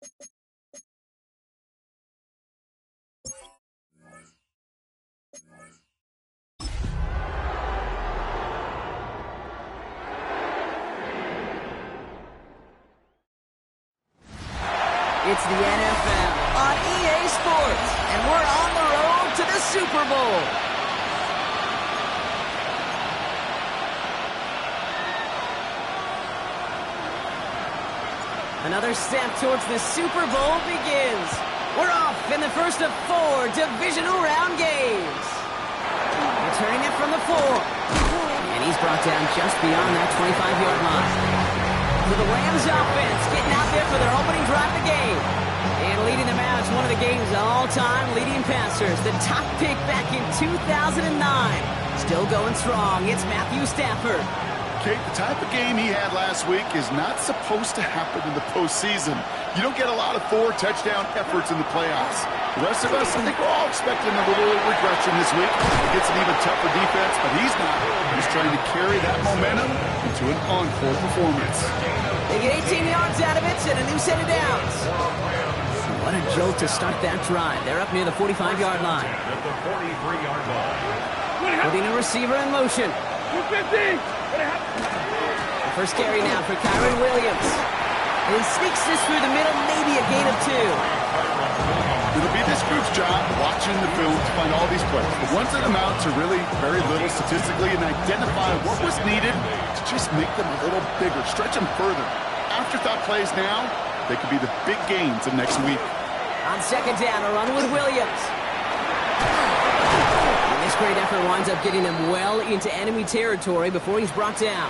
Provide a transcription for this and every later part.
It's the NFL on EA Sports, and we're on the road to the Super Bowl. Another step towards the Super Bowl begins. We're off in the first of 4 divisional round games. Returning it from the 4. And he's brought down just beyond that 25-yard line. For the Rams offense, getting out there for their opening drive of the game. And leading them out is one of the game's all-time leading passers. The top pick back in 2009. Still going strong. It's Matthew Stafford. Kate, the type of game he had last week is not supposed to happen in the postseason. You don't get a lot of 4-touchdown efforts in the playoffs. The rest of us, I think we're all expecting a little regression this week against an even tougher defense, but he's not. He's trying to carry that momentum into an encore performance. They get 18 yards out of it and a new set of downs. What a jolt to start that drive. They're up near the 45-yard line. Putting a receiver in motion. The first carry now for Kyron Williams. And he sneaks this through the middle, maybe a gain of 2. It'll be this group's job watching the film to find all these plays. The ones that amount to really very little statistically and identify what was needed to just make them a little bigger, stretch them further. Afterthought plays now, they could be the big gains of next week. On second down, a run with Williams. And this great effort winds up getting them well into enemy territory before he's brought down.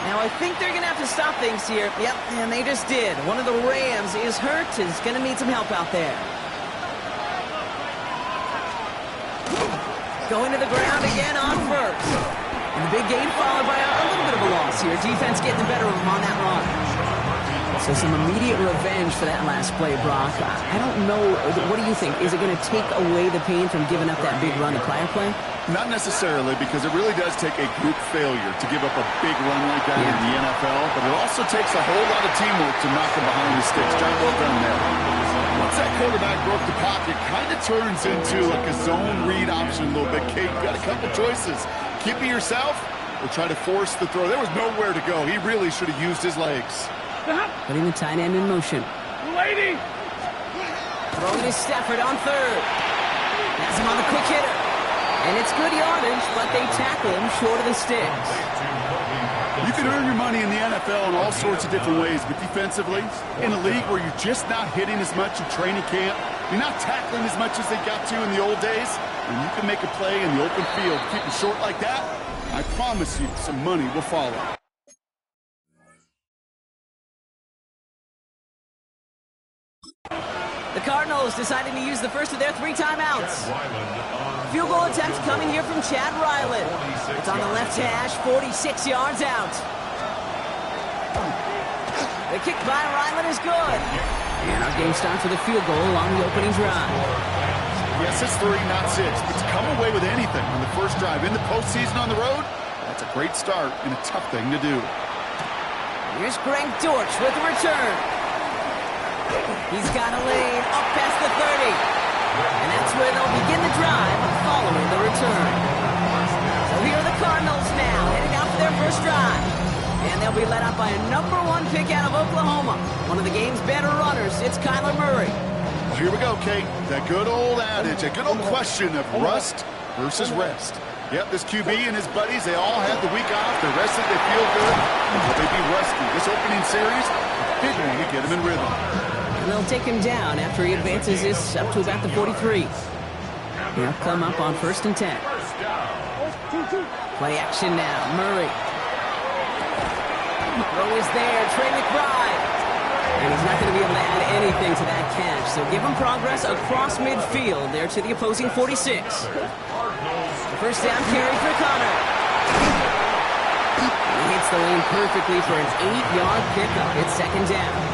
Now, I think they're going to have to stop things here. Yep, and they just did. One of the Rams is hurt and is going to need some help out there. Going to the ground again on first. And the big gain followed by a little bit of a loss here. Defense getting the better of them on that run. So some immediate revenge for that last play, Brock. I don't know. What do you think? Is it going to take away the pain from giving up that big run the prior play? Not necessarily, because it really does take a group failure to give up a big run like that in the NFL, but it also takes a whole lot of teamwork to knock them behind the sticks. Job well done there. Once that quarterback broke the pocket, kind of turns into like a zone read option a little bit. Kate, you got a couple choices. Keep it yourself or try to force the throw. There was nowhere to go. He really should have used his legs. Putting the tight end in motion. Lady! Throwing to Stafford on third. Has him on the quick hitter. And it's good yardage, but they tackle him short of the sticks. You can earn your money in the NFL in all sorts of different ways, but defensively, in a league where you're just not hitting as much in training camp, you're not tackling as much as they got to in the old days, and you can make a play in the open field, keep it short like that, I promise you some money will follow. The Cardinals deciding to use the first of their 3 timeouts. Field goal attempt coming here from Chad Ryland. It's on the left hash, 46 yards out. The kick by Ryland is good. And our game starts with a field goal on the opening drive. Yes, it's 3, not 6, but to come away with anything on the first drive in the postseason on the road, that's a great start and a tough thing to do. Here's Greg Dortch with the return. He's got a lane up past the 30. And that's where they'll begin the drive following the return. So here are the Cardinals now, heading out for their first drive. And they'll be led out by a #1 pick out of Oklahoma. One of the game's better runners, it's Kyler Murray. Well, here we go, Kate. That good old adage, a good old question of rust versus rest. Yep, this QB and his buddies, they all had the week off. They're rested, they feel good. Will they be rusty? This opening series, a big one to get them in rhythm. And they'll take him down after he advances this up to about the 43. He'll come up on 1st and 10. Play action now. Murray. Throw is there. Trey McBride. And he's not going to be able to add anything to that catch. So give him progress across midfield there to the opposing 46. The first down carry for Connor. He hits the lane perfectly for an 8-yard pickup. It's 2nd down.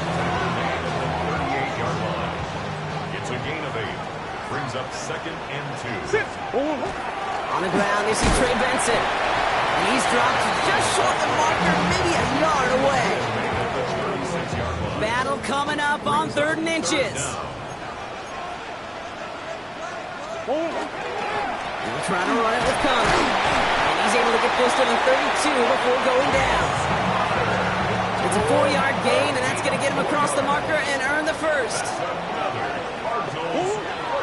Brings up 2nd and 2. On the ground, you see Trey Benson. And he's dropped just short of the marker, maybe a yard away. battle coming up on 3rd and inches. They're trying to run it with Connor. And he's able to get this to the 32 before going down. It's a 4-yard gain, and that's going to get him across the marker and earn the first.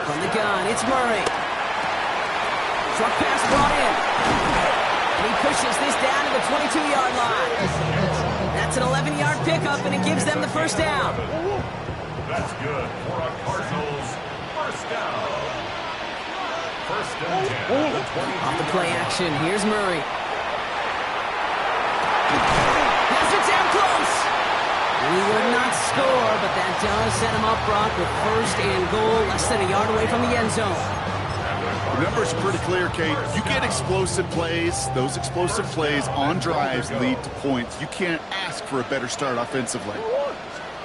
From the gun, it's Murray. Truck pass brought in. And he pushes this down to the 22-yard line. That's an 11-yard pickup, and it gives them the first down. That's good for a Cardinals first down. First and 10 at the 20. Off the play action, here's Murray. Has it down close. He would not score, but that does set him up, Brock, with 1st and goal, less than a yard away from the end zone. The numbers are pretty clear, Kate. You get explosive plays. Those explosive plays on drives lead to points. You can't ask for a better start offensively.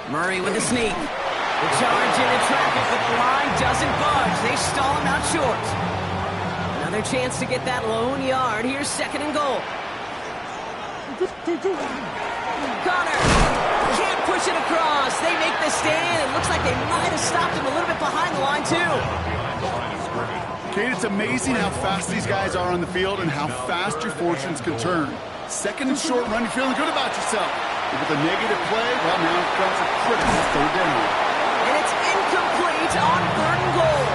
Murray with the sneak. The charge into traffic, but the line doesn't budge. They stall him out short. Another chance to get that lone yard. Here's 2nd and goal. Connor can't push it across. They make the stand. It looks like they might have stopped him a little bit behind the line, too. Kate, it's amazing how fast these guys are on the field and how fast your fortunes can turn. 2nd and short run, you're feeling good about yourself. But with a negative play, well, now it comes a critical 3rd down. And it's incomplete on 3rd and goal.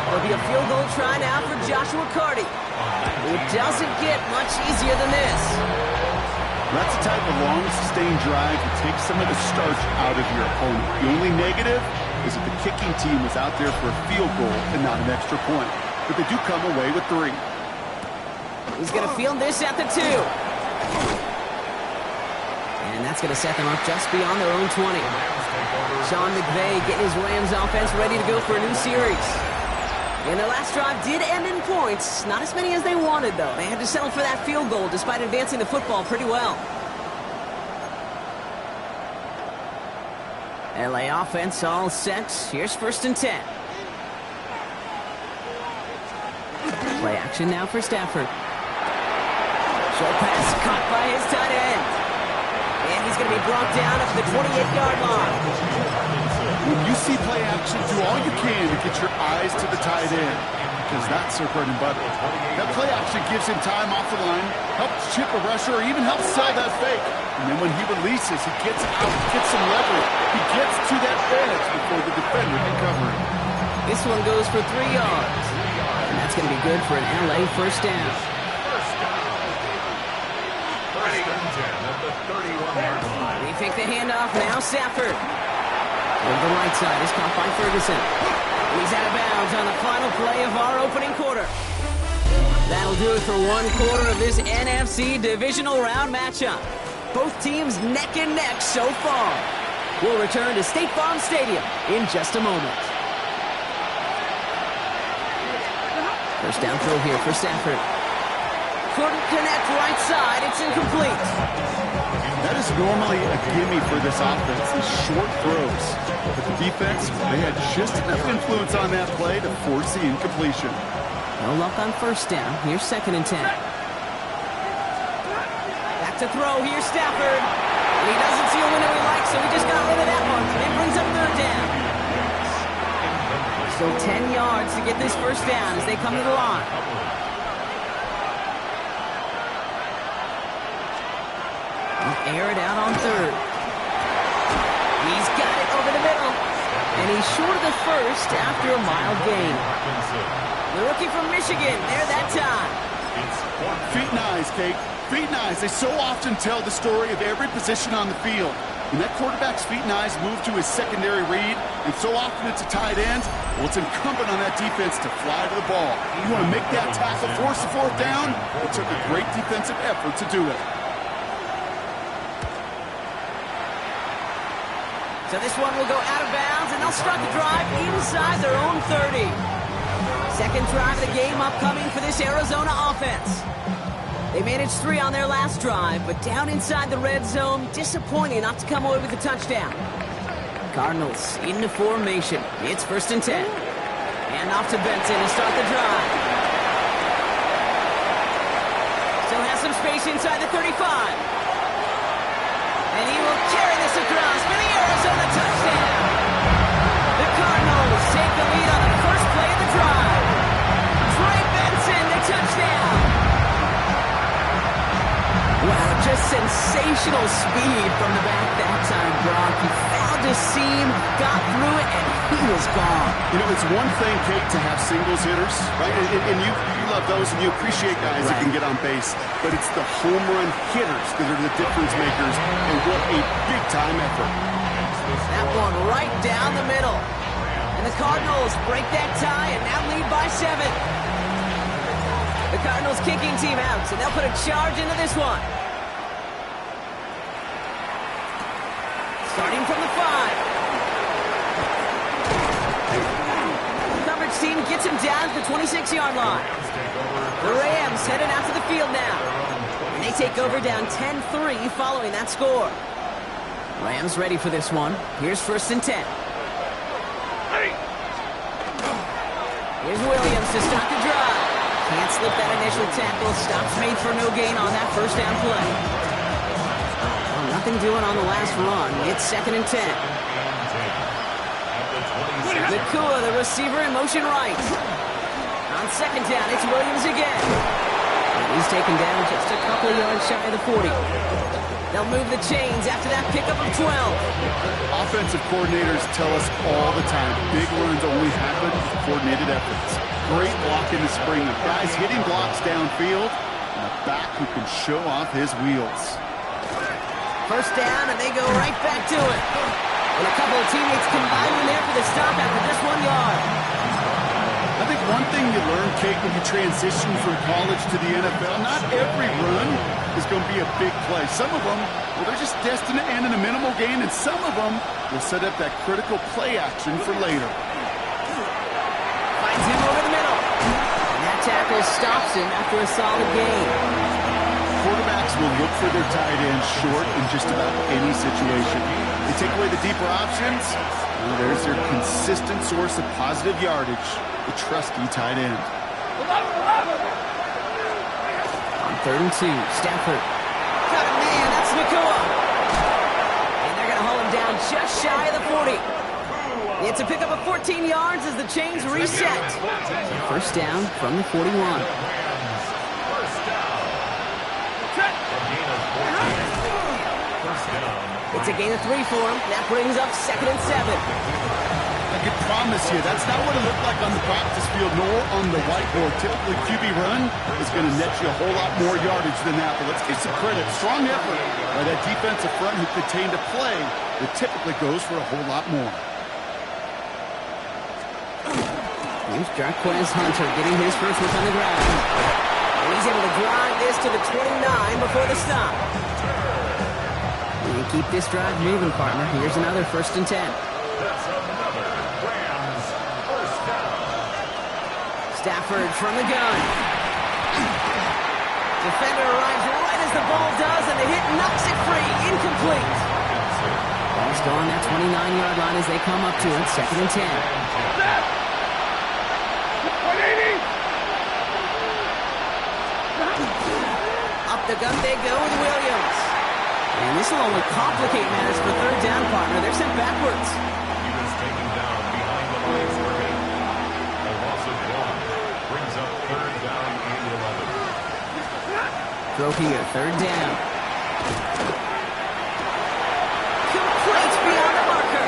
There'll be a field goal try now for Joshua Carty. It doesn't get much easier than this. That's the type of long, sustained drive that takes some of the starch out of your opponent. The only negative is that the kicking team is out there for a field goal and not an extra point. But they do come away with 3. He's going to field this at the 2. And that's going to set them up just beyond their own 20. Sean McVay getting his Rams offense ready to go for a new series. And their last drive did end in points. Not as many as they wanted, though. They had to settle for that field goal despite advancing the football pretty well. LA offense all set. Here's 1st and 10. Play action now for Stafford. Short pass caught by his tight end. And he's going to be brought down at the 28-yard line. When you see play action, do all you can to get your eyes to the tight end, because that's their bread and butter. That play action gives him time off the line, helps chip a rusher, or even helps sell that fake. And then when he releases, he gets out, gets some leverage. He gets to that edge before the defender can cover him. This one goes for 3 yards. And that's going to be good for an LA first down. First and 10 at the 31-yard line. They fake the handoff now. Stafford. Over the right side is caught by Ferguson. He's out of bounds on the final play of our opening quarter. That'll do it for 1 quarter of this NFC divisional round matchup. Both teams neck and neck so far. We'll return to State Farm Stadium in just a moment. First down throw here for Stafford. Couldn't connect right side. It's incomplete. That is normally a gimme for this offense, these short throws. But the defense, they had just enough influence on that play to force the incompletion. No luck on first down. Here's 2nd and 10. Back to throw. Here's Stafford. And he doesn't see a window he likes, so he just got rid of that one. And brings up 3rd down. So 10 yards to get this first down as they come to the line. Air it out on 3rd. He's got it over the middle. And he's short of the first after a mild gain. The rookie from Michigan there that time. Feet and eyes, Kate. Feet and eyes. They so often tell the story of every position on the field. When that quarterback's feet and eyes move to his secondary read, and so often it's a tight end, well, it's incumbent on that defense to fly to the ball. You want to make that tackle, force the 4th down? It took a great defensive effort to do it. So this one will go out of bounds, and they'll start the drive inside their own 30. Second drive of the game upcoming for this Arizona offense. They managed 3 on their last drive, but down inside the red zone, disappointing not to come away with a touchdown. Cardinals into formation. It's 1st and 10. And off to Benson to start the drive. Still has some space inside the 35. And he will carry this across for the Arizona touchdown. The Cardinals take the lead on the first play of the drive. Trey Benson, the touchdown. Wow, just sensational speed from the back that time, Brock. He found his seam, got through it, and he was gone. You know, it's one thing, Kate, to have singles hitters, right? And you love those, and you appreciate guys that can get on base. But it's the home run hitters that are the difference makers, and what a big-time effort. That one right down the middle. And the Cardinals break that tie and now lead by 7. The Cardinals kicking team out, and they'll put a charge into this one. Starting from the 5. The coverage team gets him down to the 26-yard line. The Rams heading out to the field now. And they take over down 10-3 following that score. Rams ready for this one. Here's 1st and 10. Here's Williams to start the drive. Can't slip that initial tackle. Stops made for no gain on that first down play. Well, nothing doing on the last run. It's 2nd and 10. Nakua, the receiver, in motion right. On 2nd down, it's Williams again. And he's taken down just a couple of yards shy of the 40. They'll move the chains after that pickup of 12. Offensive coordinators tell us all the time, big runs only happen with coordinated efforts. Great block in the spring of guys hitting blocks downfield, and a back who can show off his wheels. First down, and they go right back to it. And a couple of teammates combining there for the stop after just 1 yard. I think one thing you learn, Kate, when you transition from college to the NFL, not every run is going to be a big play. Some of them, well, they're just destined to end in a minimal gain, and some of them will set up that critical play action for later. Finds him over the middle. And that tackle stops him after a solid gain. Quarterbacks will look for their tight end short in just about any situation. They take away the deeper options, and there's their consistent source of positive yardage, the trusty tight end. On 3rd and 2, Stafford. Got a man, that's Nakua. And they're going to hold him down just shy of the 40. It's a pickup of 14 yards as the chains reset. First down from the 41. It's a gain of 3 for him. That brings up 2nd and 7. I can promise you, that's not what it looked like on the practice field nor on the whiteboard. Typically, QB run is going to net you a whole lot more yardage than that. But let's give some credit. Strong effort by that defensive front who contained a play that typically goes for a whole lot more. Here's Jarquez Hunter getting his first look on the ground. And he's able to drive this to the 29 before the stop. And keep this drive moving, partner. Here's another 1st and 10. Stafford from the gun. Defender arrives right as the ball does, and the hit knocks it free. Incomplete. Ball's gone that 29-yard line as they come up to it. 2nd and 10. Up the gut they go with Williams. And this will only complicate matters for 3rd down, partner. They're sent backwards. He was taken down behind the line of scrimmage. A loss of 1 brings up 3rd down and 11. Throw here, 3rd down. Complete beyond the marker.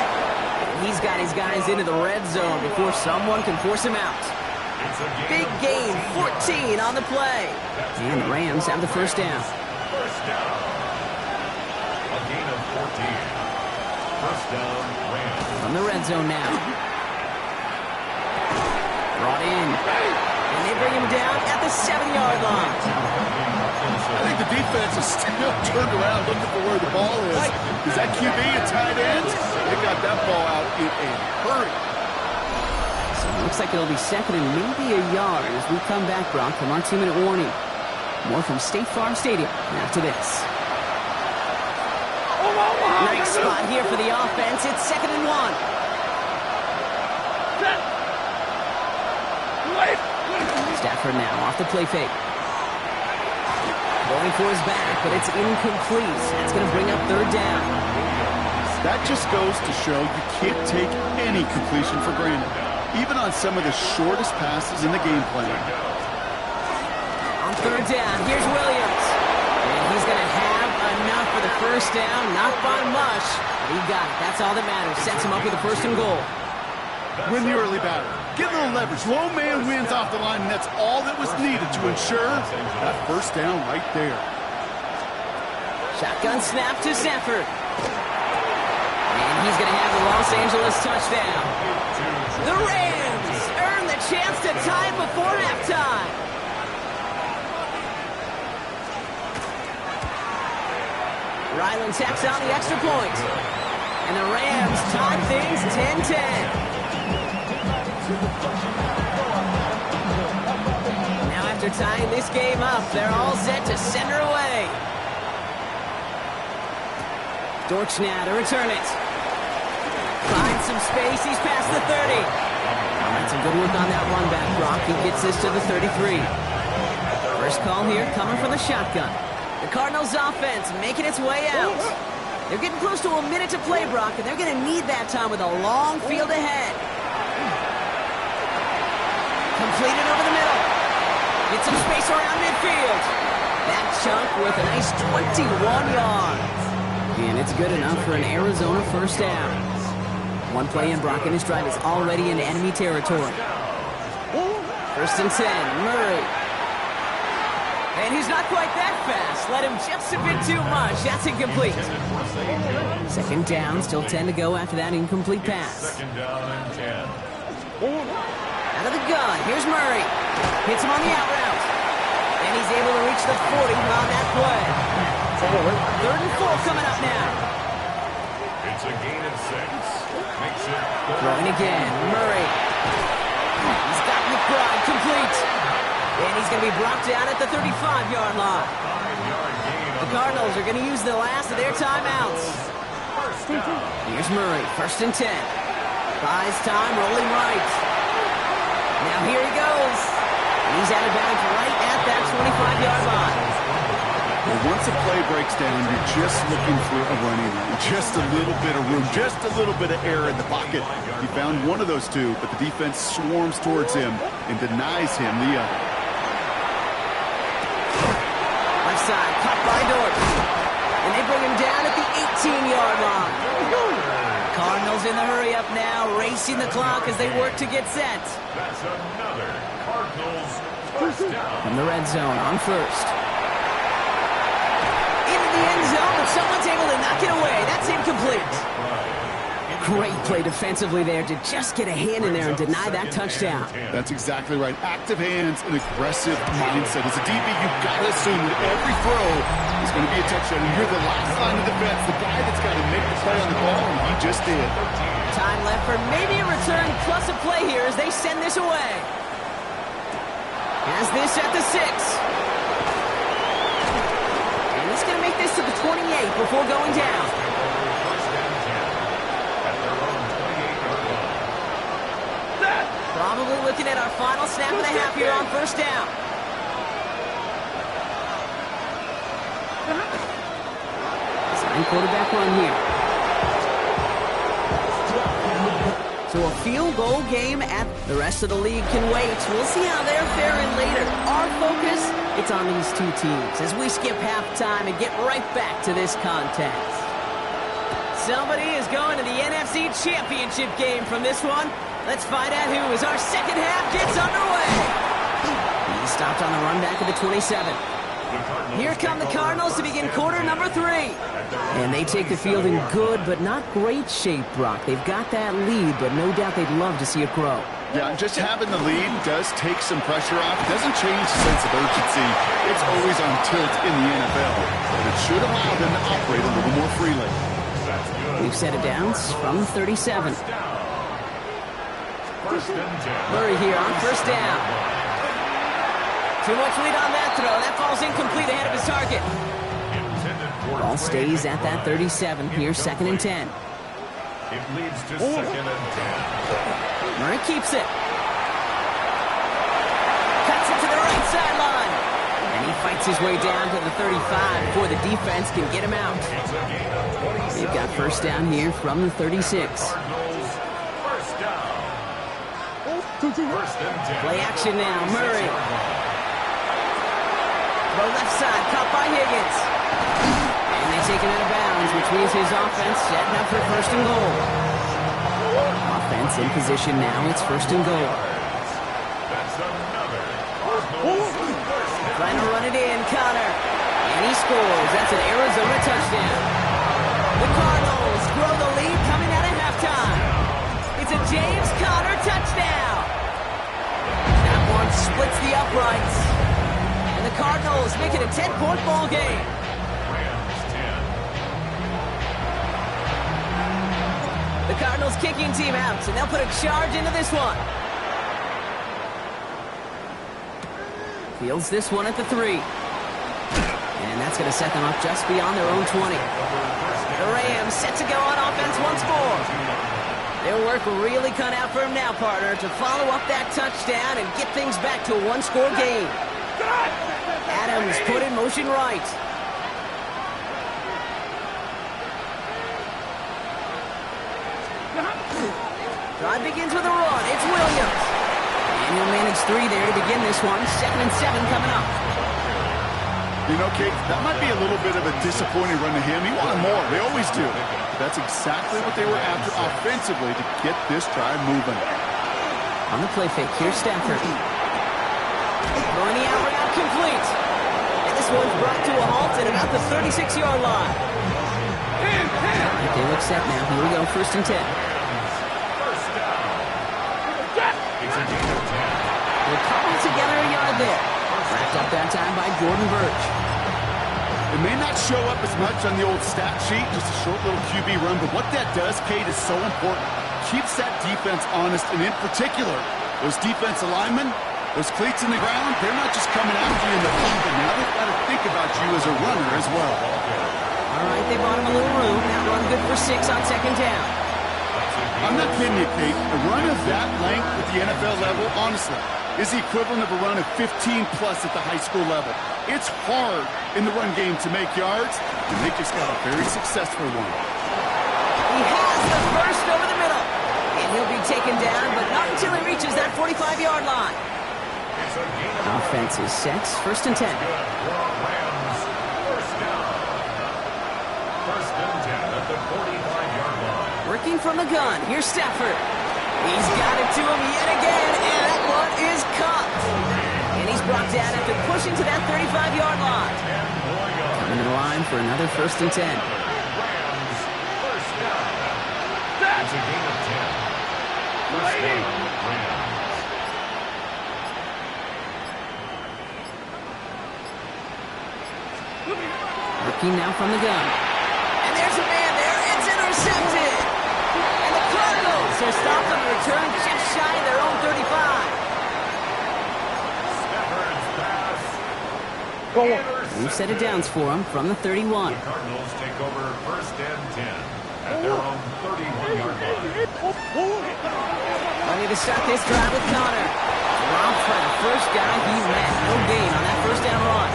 And he's got his guys into the red zone before someone can force him out. Big gain, 14 on the play. And the Rams have the first down. First down. A gain of 14. First down, Rams. From the red zone now. Brought in. And they bring him down at the 7-yard line. I think the defense is still turned around looking for where the ball is. Is that QB a tight end? They got that ball out in a hurry. So it looks like it'll be 2nd and maybe a yard as we come back, Brock, from our 2-minute warning. More from State Farm Stadium after this. Nice spot here for the offense. It's 2nd and 1. Stafford now off the play fake. Going for his back, but it's incomplete. That's going to bring up third down. That just goes to show you can't take any completion for granted, even on some of the shortest passes in the game plan. On third down, here's Williams. And he's going to have enough for the first down, not by much. But he got it. That's all that matters. Sets him up with a first and goal. Win the early battle. Get a little leverage. Low man wins off the line, and that's all that was needed to ensure that first down right there. Shotgun snap to Stafford. And he's going to have the Los Angeles touchdown. The Rams earn the chance to tie it before halftime. Ryland tacks on the extra point. And the Rams tie things 10-10. Now after tying this game up, they're all set to send her away. Dortch now to return it. Finds some space, he's past the 30. All right, some good work on that run back, Brock. He gets this to the 33. First call here coming from the shotgun. The Cardinals offense making its way out. They're getting close to a minute to play, Brock, and they're going to need that time with a long field ahead. Completed over the middle. Get some space around midfield. That chunk worth a nice 21 yards. And it's good enough for an Arizona first down. One play in, Brock, and his drive is already in enemy territory. First and 10, Murray. And he's not quite that fast. Let him just a bit too much. That's incomplete. Second down, still 10 to go after that incomplete pass. Second down and 10. Out of the gun, here's Murray. Hits him on the out route. And he's able to reach the 40 on that play. Third and 4 coming up now. It's a gain of 6. Makes it Throwing again, Murray. He's got McBride complete. And he's going to be brought down at the 35-yard line. 5-yard gain. The Cardinals are going to use the last of their timeouts. First down. Here's Murray, first and 10. Buys time, rolling right. Now here he goes. And he's out of bounds right at that 25-yard line. Well, once a play breaks down, you're just looking for a running lane. Just a little bit of room, just a little bit of air in the pocket. He found one of those two, but the defense swarms towards him and denies him the other. Left side, caught by Dort. And they bring him down at the 18-yard line. Cardinals in the hurry up now, racing the clock as they work to get set. That's another Cardinals first down. From the red zone on first. Into the end zone, but someone's able to knock it away. That's incomplete. Great play defensively there to just get a hand in there and deny that touchdown. That's exactly right. Active hands and aggressive mindset. As a DB, you've got to assume that every throw is going to be a touchdown. And you're the last line of defense, the guy that's got to make the play on the ball, and he just did. Time left for maybe a return plus a play here as they send this away. Has this at the 6. And he's going to make this to the 28 before going down. Probably looking at our final snap of the half here on first down. Sign quarterback run here. So a field goal game at the rest of the league can wait. We'll see how they're faring later. Our focus, it's on these two teams as we skip halftime and get right back to this contest. Somebody is going to the NFC Championship game from this one. Let's find out who as our second half gets underway. He stopped on the run back of the 27. Here come the Cardinals to begin quarter number 3. And they take the field in good but not great shape, Brock. They've got that lead, but no doubt they'd love to see it grow. Yeah, just having the lead does take some pressure off. It doesn't change the sense of urgency. It's always on tilt in the NFL. But it should allow them to operate a little more freely. We've set it down from 37. Murray here on first down. Too much lead on that throw. That falls incomplete ahead of his target. Ball stays at that 37. Here's second and 10. It leads to second and 10. Murray keeps it. Cuts it to the right sideline. And he fights his way down to the 35 before the defense can get him out. They've got first down here from the 36. Cardinals, first down. First and 10. Play action now, Murray. Throw left side, caught by Higgins. And they take him out of bounds, which means his offense setting up for first and goal. Offense in position now, it's first and goal. That's another Cardinals first down. Trying to run it in, Connor. And he scores. That's an Arizona touchdown. The Cardinals grow the lead coming out of halftime. It's a James Conner touchdown. That one splits the uprights. And the Cardinals make it a 10-point ball game. Rams 10. The Cardinals kicking team out, and they'll put a charge into this one. Fields this one at the 3. And that's going to set them up just beyond their own 20. The Rams set to go on offense once more. Their work really cut out for him now, partner, to follow up that touchdown and get things back to a one-score game. Adams put in motion right. Drive begins with a run. It's Williams. And he'll manage 3 there to begin this one. 2nd and 7 coming up. You know, Kate, that might be a little bit of a disappointing run to him. He wanted more. They always do. That's exactly what they were after offensively to get this drive moving. On the play fake, here's Stafford. Throwing the out route complete. And this one's brought to a halt at about the 36-yard line. They look set now. Here we go, 1st and 10. First down. It's a gain of 10. They'll cobble together a yard there. Wrapped up that time by Jordan Birch. It may not show up as much on the old stat sheet, just a short little QB run, but what that does, Kate, is so important. Keeps that defense honest, and in particular, those defensive linemen, those cleats in the ground, they're not just coming after you in the front, but now they've got to think about you as a runner as well. All right, they bought him a little room. That run good for 6 on 2nd down. I'm not kidding you, Kate. A run of that length at the NFL level, honestly, is the equivalent of a run of 15-plus at the high school level. It's hard in the run game to make yards, and they just got a very successful one. He has the first over the middle. And he'll be taken down, but not until he reaches that 45-yard line. It's a gain of Offense is set. 1st and 10. good for Rams. First down. First and 10 at the 45-yard line. Working from the gun. Here's Stafford. He's got it to him yet again, and that one is caught. And he's brought down after pushing to that 35-yard line. Coming to the line for another 1st and 10. Rams. First down. It's a gain of 10. First down. Rams. Working now from the gun. And there's a man there. It's intercepted. And the Cardinals are stopped on the return just shy of their own 35. Stafford's pass. New set of downs for him from the 31. Cardinals take over first and 10 at their own 31-yard line. Ready to start this drive with Connor. Dropped by the first guy he met. No gain on that first down run.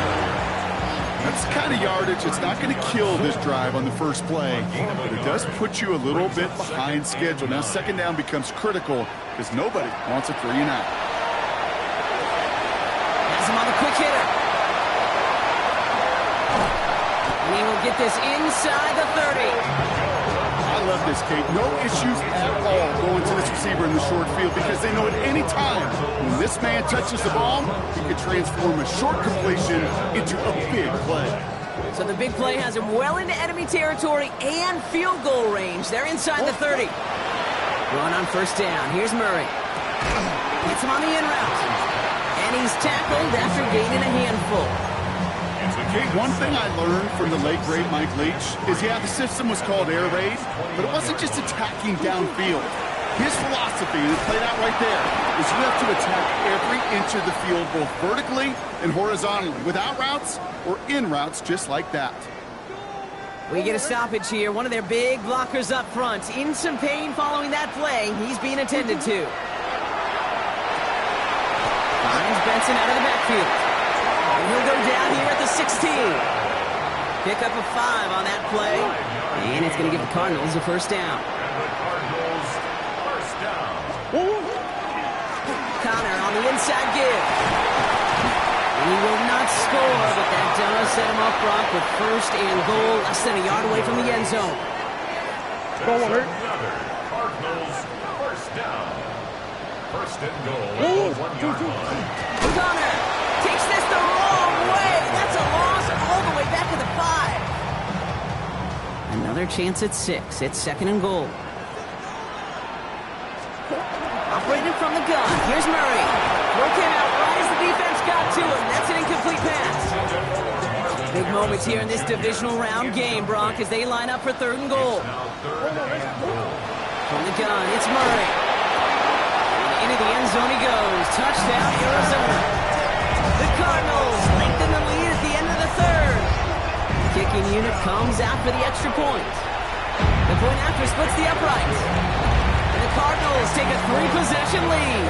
That's the kind of yardage it's not going to kill this drive on the first play, but it does put you a little bit behind schedule. Now 2nd down becomes critical because nobody wants a 3 and out. Has him on the quick hitter. And he will get this inside the 30. I love this, Kate. No issues at all going to this receiver in the short field because they know at any time when this man touches the ball, he can transform a short completion into a big play. So the big play has him well into enemy territory and field goal range. They're inside the 30. Going on 1st down. Here's Murray. Gets him on the in route. And he's tackled after gaining a handful. Kate, one thing I learned from the late, great Mike Leach is, yeah, the system was called air raid, but it wasn't just attacking downfield. His philosophy, and it played out right there, is you have to attack every inch of the field, both vertically and horizontally, without routes or in routes just like that. We get a stoppage here. One of their big blockers up front. In some pain following that play. He's being attended to. Finds Benson out of the backfield. he'll go down here at the 16. Pick up a 5 on that play. And it's going to give the Cardinals a first down. And the Cardinals first down. Connor on the inside give. And he will not score, but that does set him off, Brock, with first and goal, less than a yard away from the end zone. That's another Cardinals first down. First and goal at the 1 yard line. Connor takes this the wrong way. That's a loss all the way back to the 5. Another chance at 6. It's second and goal. Operating from the gun. Here's Murray. Throw came out right as the defense got to him. That's an incomplete pass. Big moments here in this divisional round game, Brock, as they line up for third and goal. From the gun, it's Murray. And into the end zone he goes. Touchdown, Arizona. The Cardinals lengthen the lead at the end of the third. The kicking unit comes out for the extra point. The point after splits the upright. And the Cardinals take a 3-possession lead.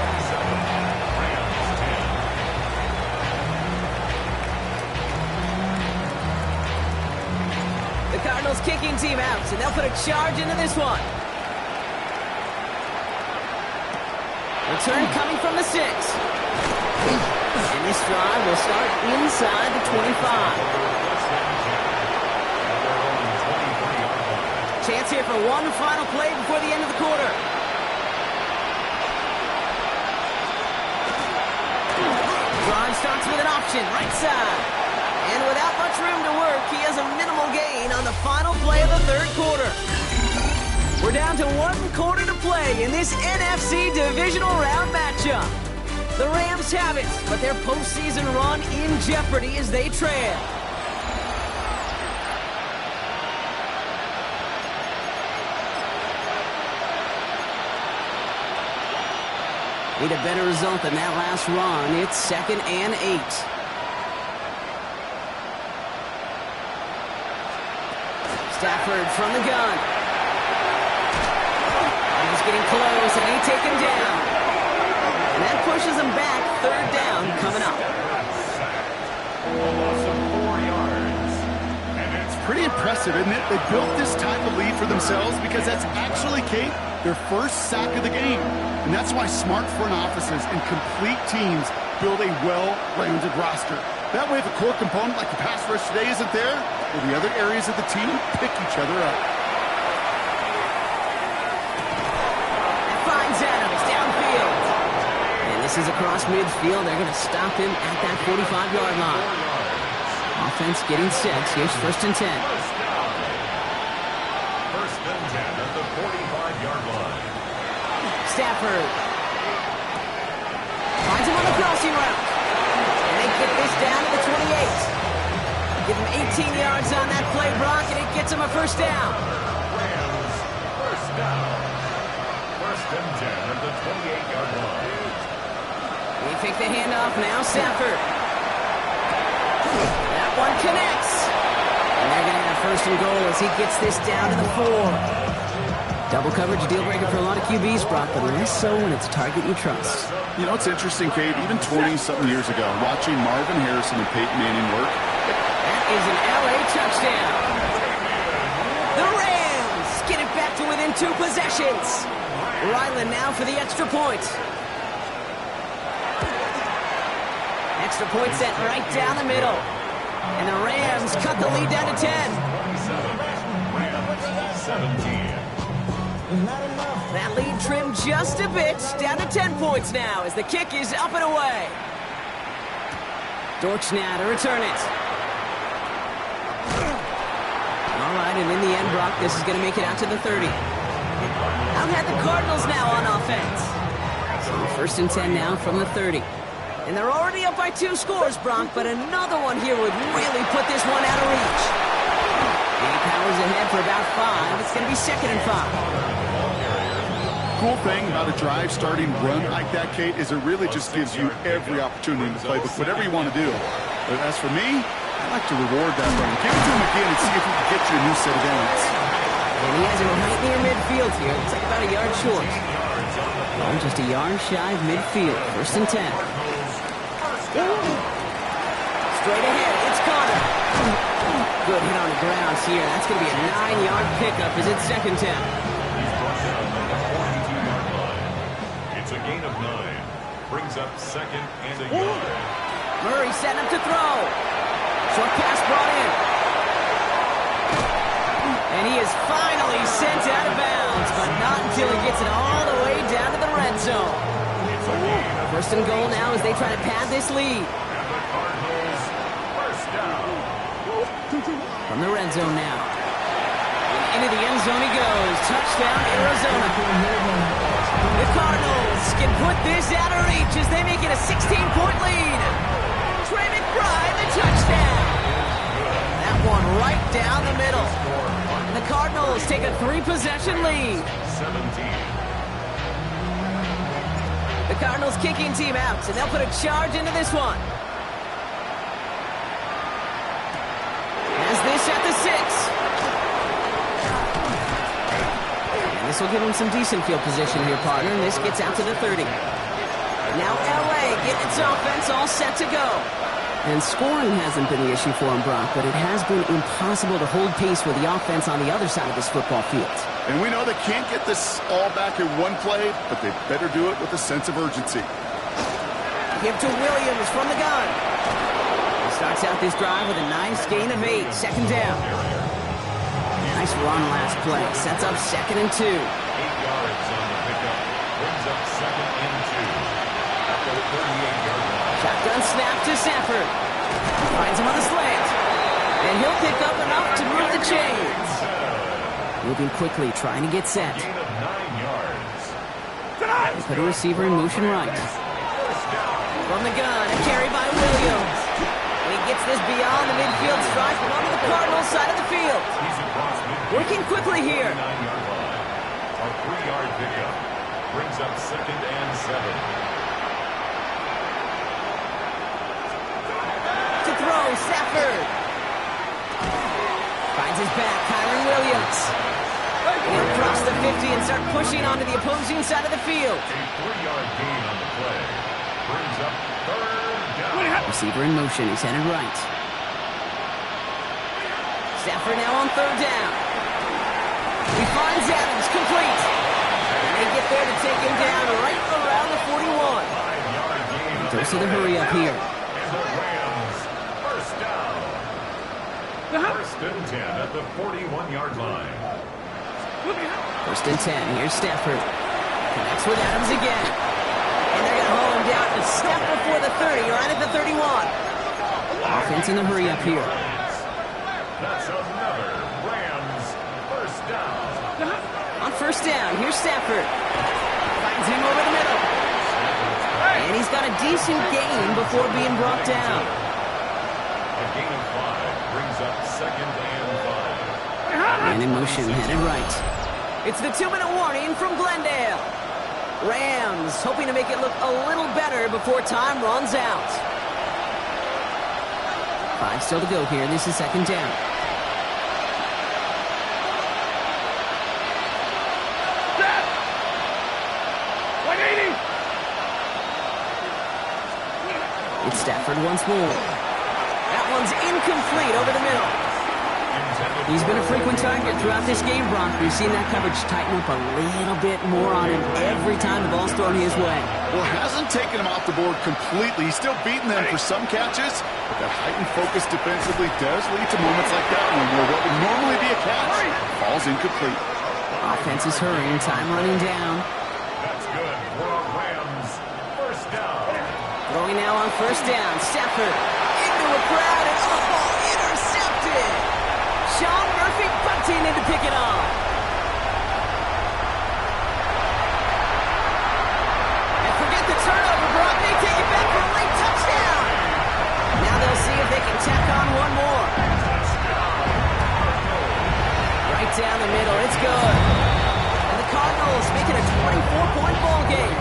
The Cardinals kicking team out, and they'll put a charge into this one. Return coming from the 6. And this drive will start inside the 25. Chance here for one final play before the end of the quarter. Drive starts with an option, right side. And without much room to work, he has a minimal gain on the final play of the third quarter. We're down to 1 quarter to play in this NFC divisional round matchup. The Rams have it, but their postseason run in jeopardy as they trail. Need a better result than that last run. It's second and 8. Stafford from the gun. He's getting close, and they take him down. And that pushes him back. Third down coming up. Pretty impressive, isn't it? They built this type of lead for themselves because that's actually, Kate, their first sack of the game. And that's why smart front offices and complete teams build a well-rounded roster. That way, if a core component like the pass rush today isn't there, well, the other areas of the team pick each other up. That finds Adams downfield. And this is across midfield. They're going to stop him at that 45-yard line. Offense getting set. Here's first and 10. First and 10 at the 45-yard line. Stafford finds him on the crossing route. And they get this down to the 28. Give him 18 yards on that play, Brock, and it gets him a first down. Rams first down. First and 10 at the 28-yard line. They take the handoff now. Stafford. That one connects. And they're going to have first and goal as he gets this down to the 4. Double coverage, deal breaker for a lot of QBs, Brock, but less so when it's a target you trust. You know, it's interesting, Kate, even 20-something years ago, watching Marvin Harrison and Peyton Manning work. That is an LA touchdown. The Rams get it back to within 2 possessions. Ryland now for the extra point. Extra point set right down the middle. And the Rams cut the lead down to 10. 17. That lead trimmed just a bit, down to 10 points now as the kick is up and away. Dortch now to return it. All right, and in the end, Brock, this is going to make it out to the 30. I've had the Cardinals now on offense. So first and 10 now from the 30. And they're already up by 2 scores, Brock, but another one here would really put this one out of reach. And he powers ahead for about 5. It's going to be second and 5. Cool thing about a drive starting run like that, Kate, is it really just gives you every opportunity to play with whatever you want to do. But as for me, I like to reward that run. Give it to him again and see if we can get you a new set of downs. And he has him right near midfield here. Looks like about a yard short. Well, just a yard shy of midfield. First and 10. Straight ahead, it's Connor. Good hit on the ground here. That's going to be a 9-yard pickup as it's second down. He's brought down at the 42-yard line. It's a gain of 9. Brings up second and a yard. Murray setting up to throw. Short pass brought in. And he is finally sent out of bounds, but not until he gets it all the way down to the red zone. It's a gain of First and goal now as they try to pad this lead. and the Cardinals first down. From the red zone now. And into the end zone he goes. Touchdown, Arizona. The Cardinals can put this out of reach as they make it a 16-point lead. Trey McBride, the touchdown. That one right down the middle. The Cardinals take a 3-possession lead. 17. The Cardinals kicking team out, and they'll put a charge into this one. As this at the 6. And this will give them some decent field position here, partner, and this gets out to the 30. Now LA getting its offense all set to go. And scoring hasn't been the issue for him, Brock, but it has been impossible to hold pace with the offense on the other side of this football field. And we know they can't get this all back in one play, but they better do it with a sense of urgency. Give to Williams from the gun. He starts out this drive with a nice gain of 8. Second down. Nice run last play. Sets up second and 2. 8 yards on the pickup. Brings up second and 2. At the 38-yard line. Shotgun snap to Stafford. Finds him on the slant. And he'll pick up enough to move the chains. Moving quickly, trying to get set. Gain of 9 yards. They put a receiver in motion right. From the gun, a carry by Williams. And he gets this beyond the midfield stripe and onto the Cardinals side of the field. He's across midfield. Working quickly here. 9-yard line. A 3-yard pickup. Brings up second and 7. To throw, Stafford. Finds his back, Kyron Williams. He'll cross the 50 and start pushing onto the opposing side of the field. A 3-yard gain on the play. Brings up third down. Receiver in motion, he's headed right. Stafford now on third down. He finds Adams, complete. And they get there to take him down right around the 41. 5-yard gain. Goes to the hurry up here. And the Rams first down. First and 10 at the 41-yard line. First and 10, here's Stafford. Connects with Adams again. And they're going to haul him down a step before the 30, right at the 31. Offense in the hurry up here. That's another Rams first down. On first down, here's Stafford. Finds him over the middle. And he's got a decent gain before being brought down. A gain of 5 brings up second and 5. And in motion, headed right. It's the 2-minute warning from Glendale. Rams hoping to make it look a little better before time runs out. 5 still to go here. This is second down. It's Stafford once more. That one's incomplete over the middle. He's been a frequent target throughout this game, Brock. We've seen that coverage tighten up a little bit more on him every time the ball's thrown his way. Well, hasn't taken him off the board completely. He's still beating them for some catches, but that heightened focus defensively does lead to moments like that one where what would normally be a catch falls incomplete. Offense is hurrying, time running down. That's good for a Rams first down. Throwing now on first down. Stafford into a crowd and intercepted. Sean Murphy bunting in to pick it off. And forget the turnover, Brock. They take it back for a late touchdown. Now they'll see if they can tack on one more. Right down the middle. It's good. And the Cardinals make it a 24-point ball game.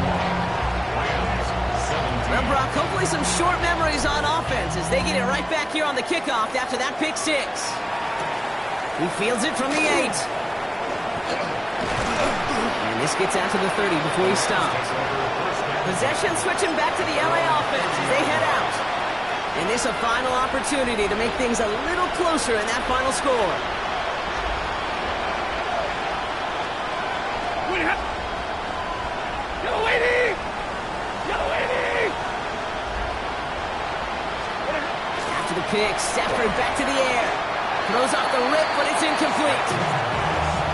Well, Brock, hopefully some short memories on offense as they get it right back here on the kickoff after that pick 6. He fields it from the 8. And this gets out to the 30 before he stops. Possession switching back to the LA offense as they head out. And this a final opportunity to make things a little closer in that final score. After the pick, Stafford back to the air. Throws off the rip, but it's incomplete.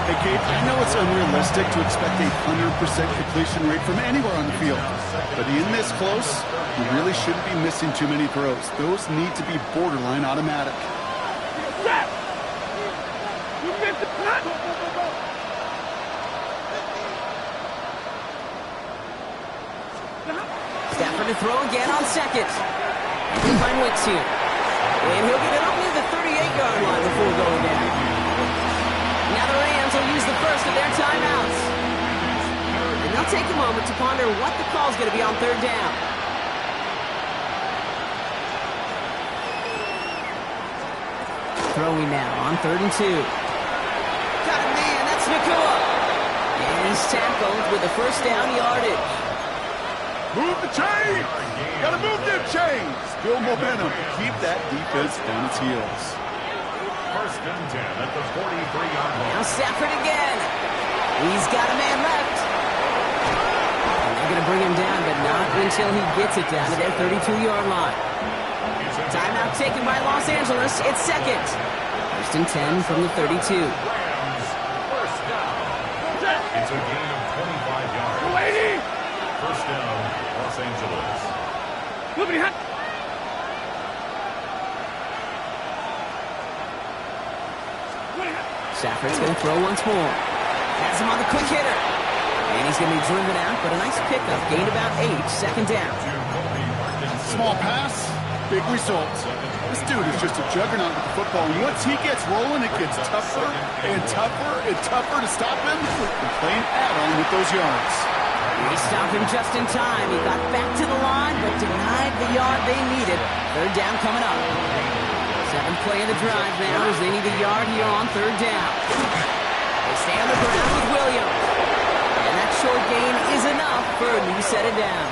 Hey, Kate, I know it's unrealistic to expect a 100% completion rate from anywhere on the field. But in this close, you really shouldn't be missing too many throws. Those need to be borderline automatic. Stafford to throw again on second. He'll find Wicks here. And he'll get it up near the 38-yard line before going down. Now the Rams will use the first of their timeouts. And they'll take a moment to ponder what the call's going to be on third down. Throwing now on 3rd and 2. Got a man, that's Nakua. And he's tackled with the first down yardage. Move the chains! Gotta move them chains! Build momentum. Keep that defense on its heels. 1st and 10 at the 43-yard line. Now Stafford again. He's got a man left. And they're going to bring him down, but not until he gets it down to their 32-yard line. Timeout taken by Los Angeles. It's second. 1st and 10 from the 32. Rams, 1st down. It's a gain of 25 yards. 1st down, Los Angeles. Stafford's going to throw once more. Has him on the quick hitter. And he's going to be driven out, but a nice pickup. Gained about 8, 2nd down. Small pass, big results. This dude is just a juggernaut with the football. And once he gets rolling, it gets tougher and tougher and tougher to stop him. And playing add-on with those yards. They stopped him just in time. He got back to the line, but denied the yard they needed. 3rd down coming up. 7th play of the drive now as they need a yard here on 3rd down. They stay on the ground with Williams. And that short gain is enough for a new set of downs.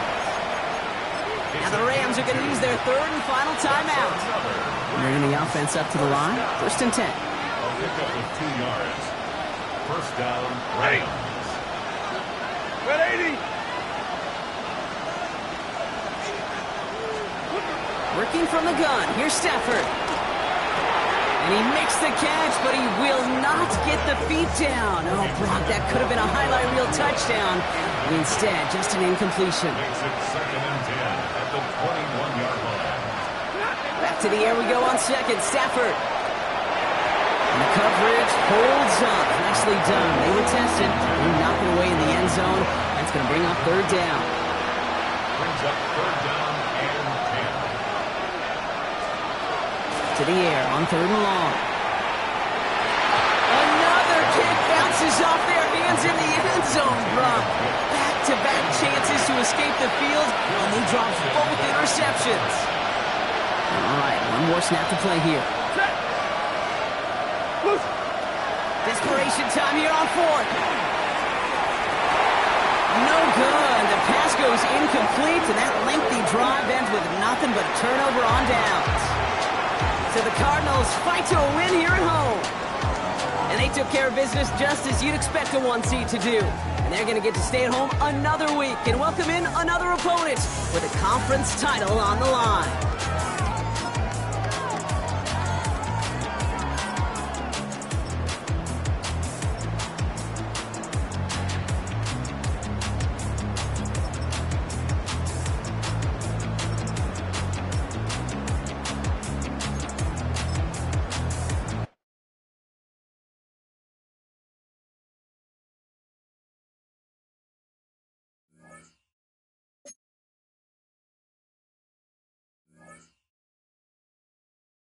Now the Rams are going to use their 3rd and final timeout. Bringing the offense up to the line. 1st and 10. A pickup of 2 yards. 1st down, Rams. Working from the gun. Here's Stafford. And he makes the catch, but he will not get the feet down. Oh, Brock, that could have been a highlight reel touchdown. Instead, just an incompletion. Makes it 2nd and 10 at the 21-yard line. Back to the air we go on second. Stafford. And the coverage holds up. Nicely done. They were tested. They knocked it away in the end zone. That's going to bring up 3rd down. Brings up 3rd down and 10. To the air on 3rd and long. Another kick bounces off their hands in the end zone, Brock. Back-to-back chances to escape the field, and they drop both interceptions. All right, one more snap to play here. Desperation time here on 4th. No good. The pass goes incomplete, and that lengthy drive ends with nothing but a turnover on downs. So the Cardinals fight to a win here at home. And they took care of business just as you'd expect a 1 seed to do. And they're going to get to stay at home another week and welcome in another opponent with a conference title on the line.